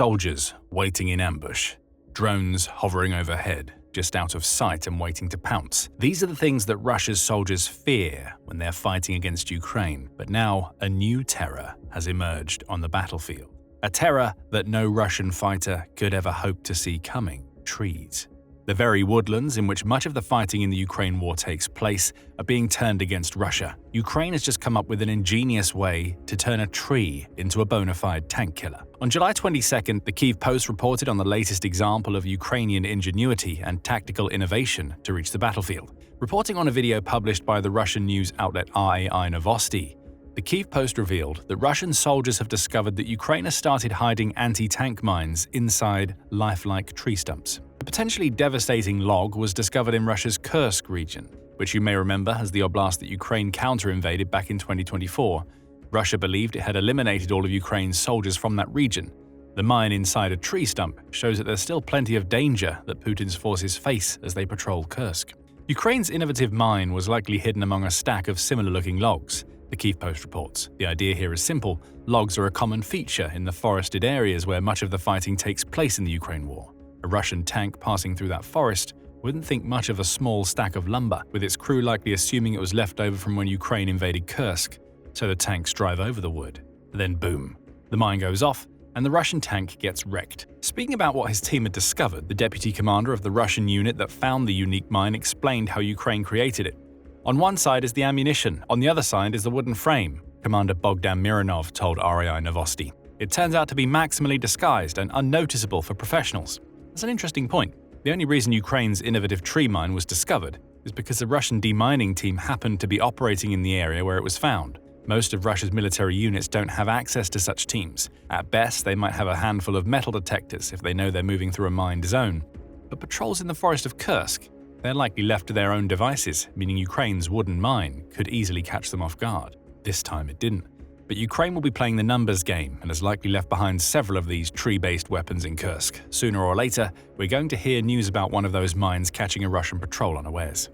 soldiers waiting in ambush, drones hovering overhead, just out of sight and waiting to pounce. These are the things that Russia's soldiers fear when they're fighting against Ukraine. But now, a new terror has emerged on the battlefield. A terror that no Russian fighter could ever hope to see coming: trees. The very woodlands in which much of the fighting in the Ukraine war takes place are being turned against Russia. Ukraine has just come up with an ingenious way to turn a tree into a bona fide tank killer. On July 22nd, the Kyiv Post reported on the latest example of Ukrainian ingenuity and tactical innovation to reach the battlefield. Reporting on a video published by the Russian news outlet RAI Novosti, the Kyiv Post revealed that Russian soldiers have discovered that Ukraine has started hiding anti-tank mines inside lifelike tree stumps. A potentially devastating log was discovered in Russia's Kursk region, which you may remember as the oblast that Ukraine counter-invaded back in 2024. Russia believed it had eliminated all of Ukraine's soldiers from that region. The mine inside a tree stump shows that there's still plenty of danger that Putin's forces face as they patrol Kursk. Ukraine's innovative mine was likely hidden among a stack of similar-looking logs, the Kyiv Post reports. The idea here is simple. Logs are a common feature in the forested areas where much of the fighting takes place in the Ukraine war. A Russian tank passing through that forest wouldn't think much of a small stack of lumber, with its crew likely assuming it was left over from when Ukraine invaded Kursk. So the tanks drive over the wood. Then boom, the mine goes off and the Russian tank gets wrecked. Speaking about what his team had discovered, the deputy commander of the Russian unit that found the unique mine explained how Ukraine created it. On one side is the ammunition, on the other side is the wooden frame, Commander Bogdan Mironov told RAI Novosti. It turns out to be maximally disguised and unnoticeable for professionals. That's an interesting point. The only reason Ukraine's innovative tree mine was discovered is because the Russian demining team happened to be operating in the area where it was found. Most of Russia's military units don't have access to such teams. At best, they might have a handful of metal detectors if they know they're moving through a mined zone. But patrols in the forest of Kursk, they're likely left to their own devices, meaning Ukraine's wooden mine could easily catch them off guard. This time it didn't. But Ukraine will be playing the numbers game and has likely left behind several of these tree-based weapons in Kursk. Sooner or later, we're going to hear news about one of those mines catching a Russian patrol unawares.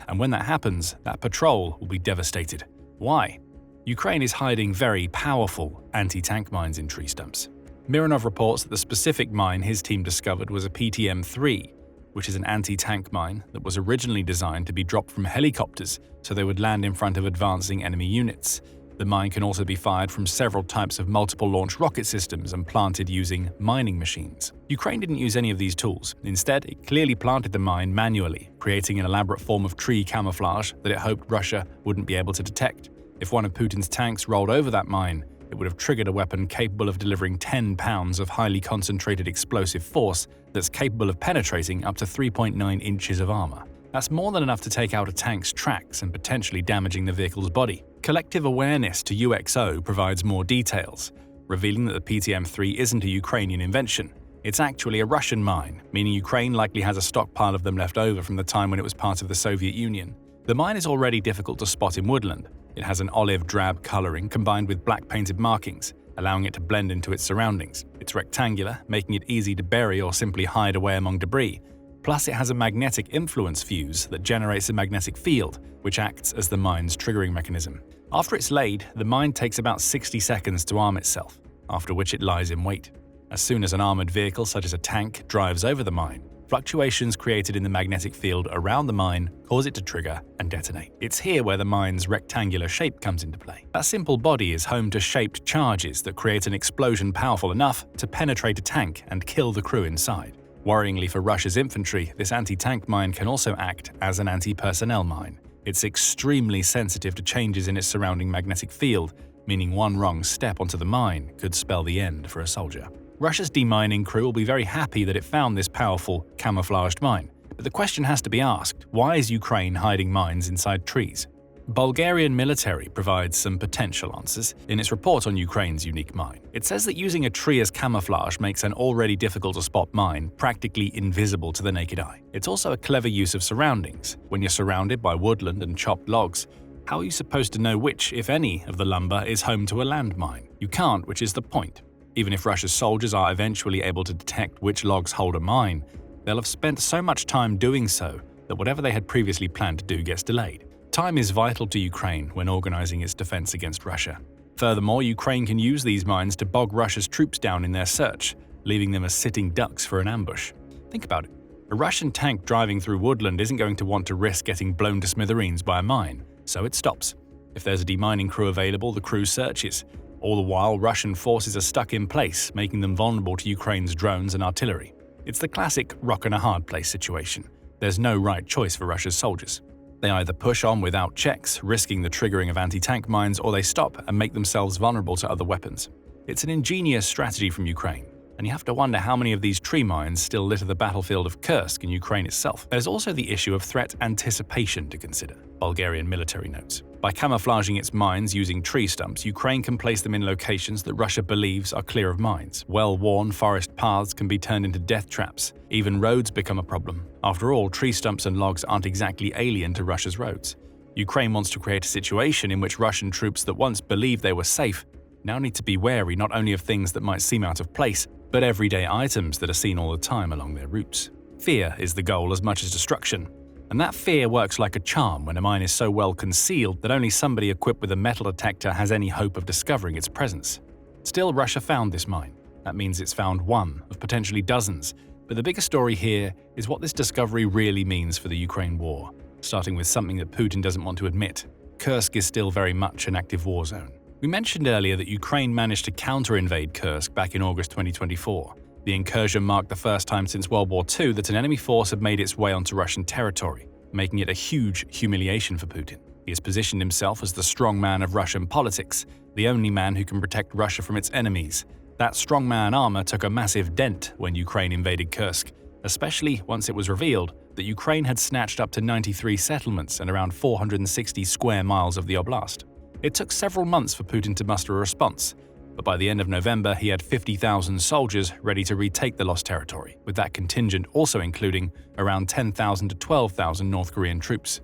And when that happens, that patrol will be devastated. Why? Ukraine is hiding very powerful anti-tank mines in tree stumps. Mironov reports that the specific mine his team discovered was a PTM-3, which is an anti-tank mine that was originally designed to be dropped from helicopters so they would land in front of advancing enemy units. The mine can also be fired from several types of multiple-launch rocket systems and planted using mining machines. Ukraine didn't use any of these tools. Instead, it clearly planted the mine manually, creating an elaborate form of tree camouflage that it hoped Russia wouldn't be able to detect. If one of Putin's tanks rolled over that mine, it would have triggered a weapon capable of delivering 10 pounds of highly concentrated explosive force that's capable of penetrating up to 3.9 inches of armor. That's more than enough to take out a tank's tracks and potentially damaging the vehicle's body. Collective awareness to UXO provides more details, revealing that the PTM-3 isn't a Ukrainian invention. It's actually a Russian mine, meaning Ukraine likely has a stockpile of them left over from the time when it was part of the Soviet Union. The mine is already difficult to spot in woodland. It has an olive-drab coloring combined with black-painted markings, allowing it to blend into its surroundings. It's rectangular, making it easy to bury or simply hide away among debris. Plus, it has a magnetic influence fuse that generates a magnetic field, which acts as the mine's triggering mechanism. After it's laid, the mine takes about 60 seconds to arm itself, after which it lies in wait. As soon as an armored vehicle such as a tank drives over the mine, fluctuations created in the magnetic field around the mine cause it to trigger and detonate. It's here where the mine's rectangular shape comes into play. That simple body is home to shaped charges that create an explosion powerful enough to penetrate a tank and kill the crew inside. Worryingly for Russia's infantry, this anti-tank mine can also act as an anti-personnel mine. It's extremely sensitive to changes in its surrounding magnetic field, meaning one wrong step onto the mine could spell the end for a soldier. Russia's demining crew will be very happy that it found this powerful, camouflaged mine. But the question has to be asked, why is Ukraine hiding mines inside trees? Bulgarian military provides some potential answers in its report on Ukraine's unique mine. It says that using a tree as camouflage makes an already difficult-to-spot mine practically invisible to the naked eye. It's also a clever use of surroundings. When you're surrounded by woodland and chopped logs, how are you supposed to know which, if any, of the lumber is home to a landmine? You can't, which is the point. Even if Russia's soldiers are eventually able to detect which logs hold a mine, they'll have spent so much time doing so that whatever they had previously planned to do gets delayed. Time is vital to Ukraine when organizing its defense against Russia. Furthermore, Ukraine can use these mines to bog Russia's troops down in their search, leaving them as sitting ducks for an ambush. Think about it. A Russian tank driving through woodland isn't going to want to risk getting blown to smithereens by a mine, so it stops. If there's a demining crew available, the crew searches. All the while, Russian forces are stuck in place, making them vulnerable to Ukraine's drones and artillery. It's the classic rock-and-a-hard-place situation. There's no right choice for Russia's soldiers. They either push on without checks, risking the triggering of anti-tank mines, or they stop and make themselves vulnerable to other weapons. It's an ingenious strategy from Ukraine, and you have to wonder how many of these tree mines still litter the battlefield of Kursk in Ukraine itself. There's also the issue of threat anticipation to consider, Bulgarian military notes. By camouflaging its mines using tree stumps, Ukraine can place them in locations that Russia believes are clear of mines. Well-worn forest paths can be turned into death traps. Even roads become a problem. After all, tree stumps and logs aren't exactly alien to Russia's roads. Ukraine wants to create a situation in which Russian troops that once believed they were safe now need to be wary not only of things that might seem out of place, but everyday items that are seen all the time along their routes. Fear is the goal as much as destruction. And that fear works like a charm when a mine is so well concealed that only somebody equipped with a metal detector has any hope of discovering its presence. Still, Russia found this mine. That means it's found one of potentially dozens. But the bigger story here is what this discovery really means for the Ukraine war, starting with something that Putin doesn't want to admit. Kursk is still very much an active war zone. We mentioned earlier that Ukraine managed to counter-invade Kursk back in August 2024. The incursion marked the first time since World War II that an enemy force had made its way onto Russian territory, making it a huge humiliation for Putin. He has positioned himself as the strongman of Russian politics, the only man who can protect Russia from its enemies. That strongman armor took a massive dent when Ukraine invaded Kursk, especially once it was revealed that Ukraine had snatched up to 93 settlements and around 460 square miles of the oblast. It took several months for Putin to muster a response, but by the end of November he had 50,000 soldiers ready to retake the lost territory, with that contingent also including around 10,000 to 12,000 North Korean troops.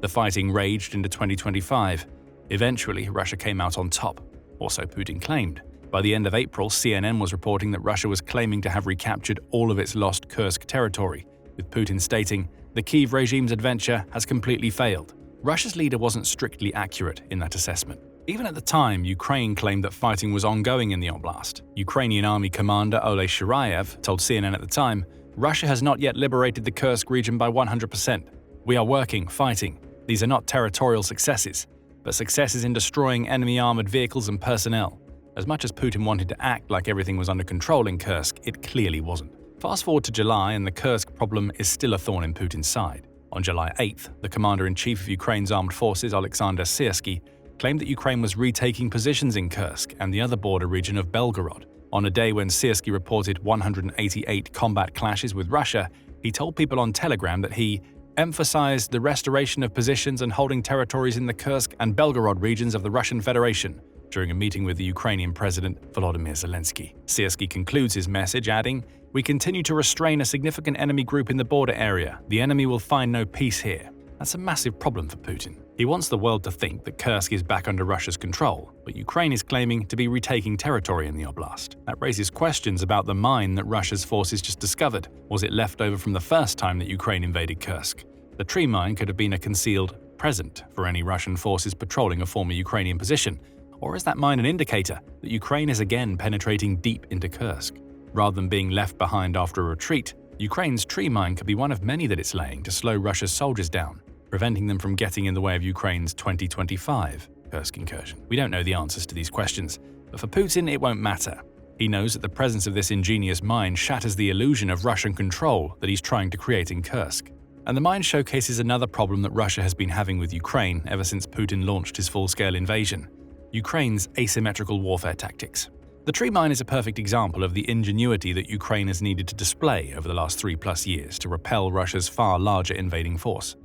The fighting raged into 2025. Eventually, Russia came out on top, or so Putin claimed. By the end of April, CNN was reporting that Russia was claiming to have recaptured all of its lost Kursk territory, with Putin stating, "The Kyiv regime's adventure has completely failed." Russia's leader wasn't strictly accurate in that assessment. Even at the time, Ukraine claimed that fighting was ongoing in the oblast. Ukrainian army commander Ole Shirayev told CNN at the time, "Russia has not yet liberated the Kursk region by 100%. We are working, fighting. These are not territorial successes, but successes in destroying enemy armored vehicles and personnel." As much as Putin wanted to act like everything was under control in Kursk, it clearly wasn't. Fast forward to July and the Kursk problem is still a thorn in Putin's side. On July 8th, the commander-in-chief of Ukraine's armed forces, Alexander Syrsky, claimed that Ukraine was retaking positions in Kursk and the other border region of Belgorod. On a day when Syrsky reported 188 combat clashes with Russia, he told people on Telegram that he emphasized the restoration of positions and holding territories in the Kursk and Belgorod regions of the Russian Federation during a meeting with the Ukrainian President Volodymyr Zelensky. Syrsky concludes his message, adding, "We continue to restrain a significant enemy group in the border area. The enemy will find no peace here." That's a massive problem for Putin. He wants the world to think that Kursk is back under Russia's control, but Ukraine is claiming to be retaking territory in the oblast. That raises questions about the mine that Russia's forces just discovered. Was it left over from the first time that Ukraine invaded Kursk? The tree mine could have been a concealed present for any Russian forces patrolling a former Ukrainian position. Or is that mine an indicator that Ukraine is again penetrating deep into Kursk? Rather than being left behind after a retreat, Ukraine's tree mine could be one of many that it's laying to slow Russia's soldiers down, preventing them from getting in the way of Ukraine's 2025 Kursk incursion. We don't know the answers to these questions, but for Putin it won't matter. He knows that the presence of this ingenious mine shatters the illusion of Russian control that he's trying to create in Kursk. And the mine showcases another problem that Russia has been having with Ukraine ever since Putin launched his full-scale invasion: Ukraine's asymmetrical warfare tactics. The tree mine is a perfect example of the ingenuity that Ukraine has needed to display over the last 3+ years to repel Russia's far larger invading force.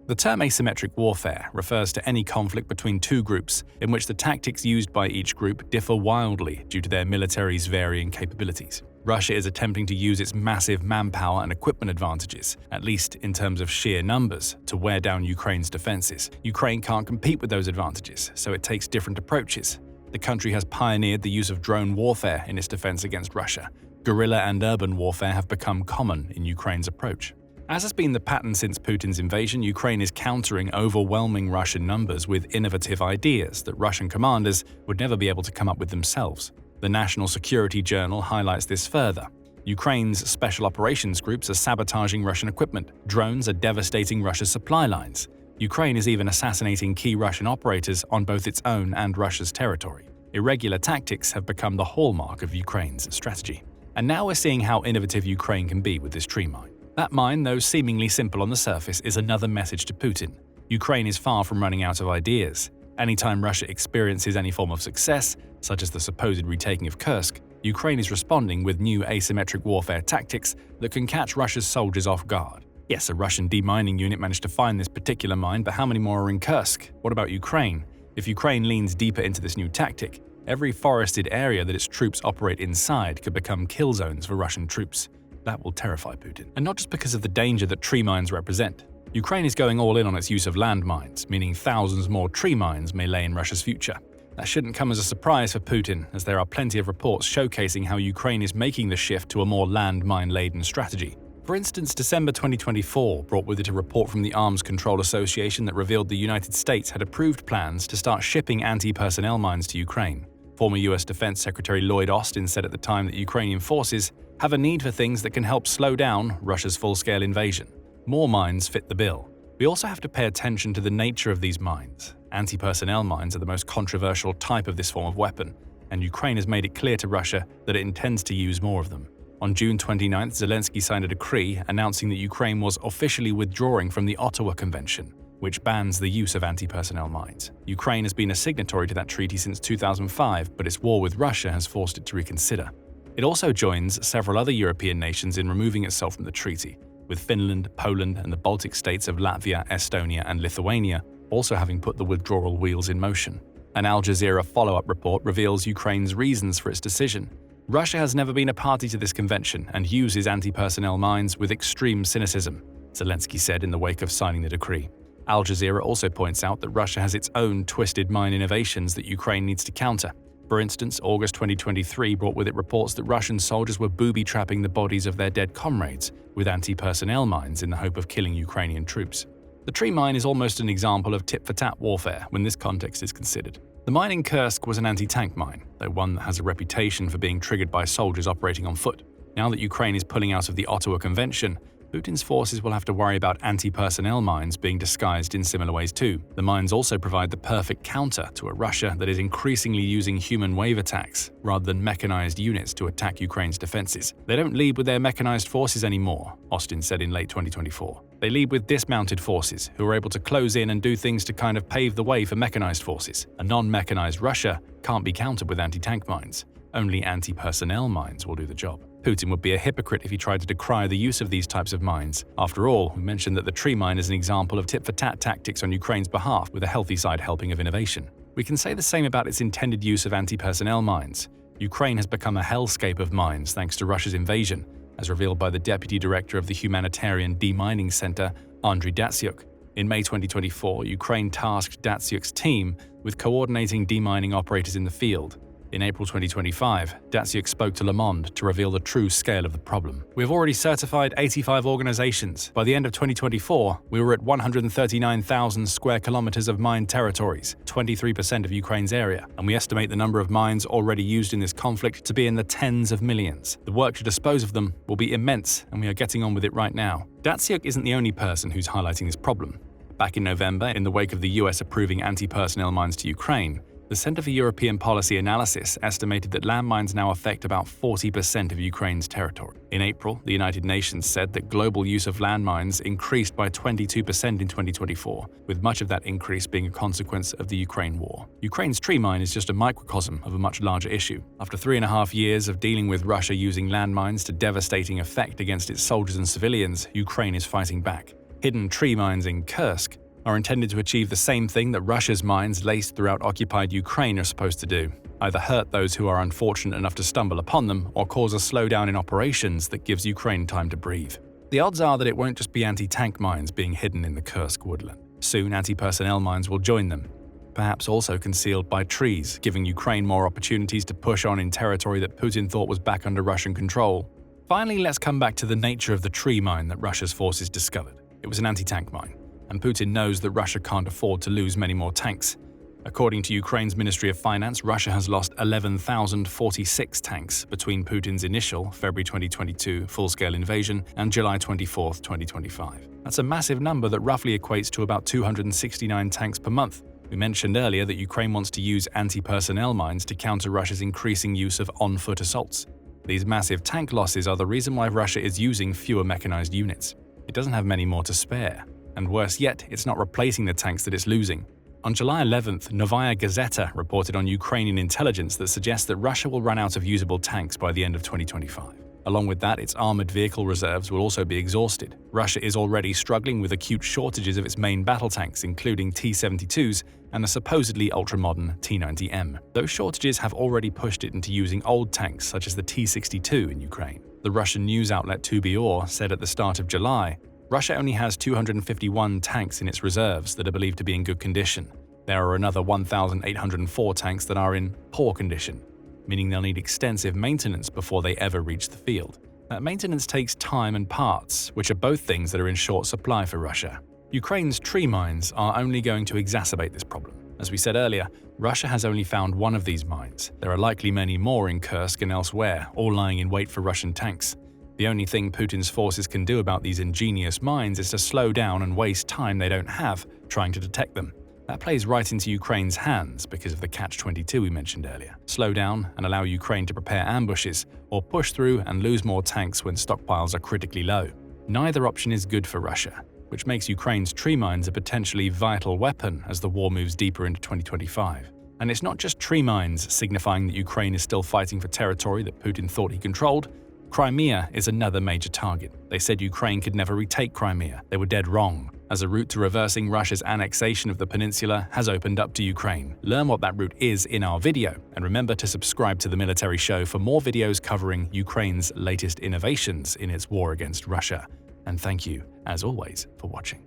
The term asymmetric warfare refers to any conflict between two groups in which the tactics used by each group differ wildly due to their military's varying capabilities. Russia is attempting to use its massive manpower and equipment advantages, at least in terms of sheer numbers, to wear down Ukraine's defenses. Ukraine can't compete with those advantages, so it takes different approaches. The country has pioneered the use of drone warfare in its defense against Russia. Guerrilla and urban warfare have become common in Ukraine's approach. As has been the pattern since Putin's invasion, Ukraine is countering overwhelming Russian numbers with innovative ideas that Russian commanders would never be able to come up with themselves. The National Security Journal highlights this further. Ukraine's special operations groups are sabotaging Russian equipment. Drones are devastating Russia's supply lines. Ukraine is even assassinating key Russian operators on both its own and Russia's territory. Irregular tactics have become the hallmark of Ukraine's strategy. And now we're seeing how innovative Ukraine can be with this tree mine. That mine, though seemingly simple on the surface, is another message to Putin. Ukraine is far from running out of ideas. Anytime Russia experiences any form of success, such as the supposed retaking of Kursk, Ukraine is responding with new asymmetric warfare tactics that can catch Russia's soldiers off guard. Yes, a Russian demining unit managed to find this particular mine, but how many more are in Kursk? What about Ukraine? If Ukraine leans deeper into this new tactic, every forested area that its troops operate inside could become kill zones for Russian troops. That will terrify Putin. And not just because of the danger that tree mines represent. Ukraine is going all in on its use of landmines, meaning thousands more tree mines may lay in Russia's future. That shouldn't come as a surprise for Putin, as there are plenty of reports showcasing how Ukraine is making the shift to a more landmine-laden strategy. For instance, December 2024 brought with it a report from the Arms Control Association that revealed the United States had approved plans to start shipping anti-personnel mines to Ukraine. Former US Defense Secretary Lloyd Austin said at the time that Ukrainian forces have a need for things that can help slow down Russia's full-scale invasion. More mines fit the bill. We also have to pay attention to the nature of these mines. Anti-personnel mines are the most controversial type of this form of weapon, and Ukraine has made it clear to Russia that it intends to use more of them. On June 29th, Zelensky signed a decree announcing that Ukraine was officially withdrawing from the Ottawa Convention, which bans the use of anti-personnel mines. Ukraine has been a signatory to that treaty since 2005, but its war with Russia has forced it to reconsider. It also joins several other European nations in removing itself from the treaty, with Finland, Poland, and the Baltic states of Latvia, Estonia, and Lithuania also having put the withdrawal wheels in motion. An Al Jazeera follow-up report reveals Ukraine's reasons for its decision. Russia has never been a party to this convention and uses anti-personnel mines with extreme cynicism, Zelensky said in the wake of signing the decree. Al Jazeera also points out that Russia has its own twisted mine innovations that Ukraine needs to counter. For instance, August 2023 brought with it reports that Russian soldiers were booby-trapping the bodies of their dead comrades with anti-personnel mines in the hope of killing Ukrainian troops. The tree mine is almost an example of tit-for-tat warfare when this context is considered. The mine in Kursk was an anti-tank mine, though one that has a reputation for being triggered by soldiers operating on foot. Now that Ukraine is pulling out of the Ottawa Convention, Putin's forces will have to worry about anti-personnel mines being disguised in similar ways too. The mines also provide the perfect counter to a Russia that is increasingly using human wave attacks rather than mechanized units to attack Ukraine's defenses. They don't lead with their mechanized forces anymore, Austin said in late 2024. They lead with dismounted forces who are able to close in and do things to kind of pave the way for mechanized forces. A non-mechanized Russia can't be countered with anti-tank mines. Only anti-personnel mines will do the job. Putin would be a hypocrite if he tried to decry the use of these types of mines. After all, we mentioned that the tree mine is an example of tit-for-tat tactics on Ukraine's behalf, with a healthy side helping of innovation. We can say the same about its intended use of anti-personnel mines. Ukraine has become a hellscape of mines thanks to Russia's invasion, as revealed by the deputy director of the Humanitarian Demining Center, Andriy Datsyuk. In May 2024, Ukraine tasked Datsyuk's team with coordinating demining operators in the field. In April 2025, Datsyuk spoke to Le Monde to reveal the true scale of the problem. "We have already certified 85 organizations. By the end of 2024, we were at 139,000 square kilometers of mined territories, 23% of Ukraine's area, and we estimate the number of mines already used in this conflict to be in the tens of millions. The work to dispose of them will be immense, and we are getting on with it right now." Datsyuk isn't the only person who's highlighting this problem. Back in November, in the wake of the US approving anti-personnel mines to Ukraine, the Center for European Policy Analysis estimated that landmines now affect about 40% of Ukraine's territory. In April, the United Nations said that global use of landmines increased by 22% in 2024, with much of that increase being a consequence of the Ukraine war. Ukraine's tree mine is just a microcosm of a much larger issue. After 3.5 years of dealing with Russia using landmines to devastating effect against its soldiers and civilians, Ukraine is fighting back. Hidden tree mines in Kursk are intended to achieve the same thing that Russia's mines laced throughout occupied Ukraine are supposed to do: either hurt those who are unfortunate enough to stumble upon them, or cause a slowdown in operations that gives Ukraine time to breathe. The odds are that it won't just be anti-tank mines being hidden in the Kursk woodland. Soon, anti-personnel mines will join them, perhaps also concealed by trees, giving Ukraine more opportunities to push on in territory that Putin thought was back under Russian control. Finally, let's come back to the nature of the tree mine that Russia's forces discovered. It was an anti-tank mine, and Putin knows that Russia can't afford to lose many more tanks. According to Ukraine's Ministry of Finance, Russia has lost 11,046 tanks between Putin's initial February 2022 full-scale invasion and July 24, 2025. That's a massive number that roughly equates to about 269 tanks per month. We mentioned earlier that Ukraine wants to use anti-personnel mines to counter Russia's increasing use of on-foot assaults. These massive tank losses are the reason why Russia is using fewer mechanized units. It doesn't have many more to spare. And worse yet, it's not replacing the tanks that it's losing. On July 11th, Novaya Gazeta reported on Ukrainian intelligence that suggests that Russia will run out of usable tanks by the end of 2025. Along with that, its armored vehicle reserves will also be exhausted. Russia is already struggling with acute shortages of its main battle tanks, including T-72s and the supposedly ultra-modern T-90M. Those shortages have already pushed it into using old tanks such as the T-62 in Ukraine. The Russian news outlet Tubior said at the start of July, Russia only has 251 tanks in its reserves that are believed to be in good condition. There are another 1,804 tanks that are in poor condition, meaning they'll need extensive maintenance before they ever reach the field. That maintenance takes time and parts, which are both things that are in short supply for Russia. Ukraine's tree mines are only going to exacerbate this problem. As we said earlier, Russia has only found one of these mines. There are likely many more in Kursk and elsewhere, all lying in wait for Russian tanks. The only thing Putin's forces can do about these ingenious mines is to slow down and waste time they don't have trying to detect them. That plays right into Ukraine's hands because of the catch-22 we mentioned earlier. Slow down and allow Ukraine to prepare ambushes, or push through and lose more tanks when stockpiles are critically low. Neither option is good for Russia, which makes Ukraine's tree mines a potentially vital weapon as the war moves deeper into 2025. And it's not just tree mines signifying that Ukraine is still fighting for territory that Putin thought he controlled. Crimea is another major target. They said Ukraine could never retake Crimea. They were dead wrong, as a route to reversing Russia's annexation of the peninsula has opened up to Ukraine. Learn what that route is in our video, and remember to subscribe to The Military Show for more videos covering Ukraine's latest innovations in its war against Russia. And thank you, as always, for watching.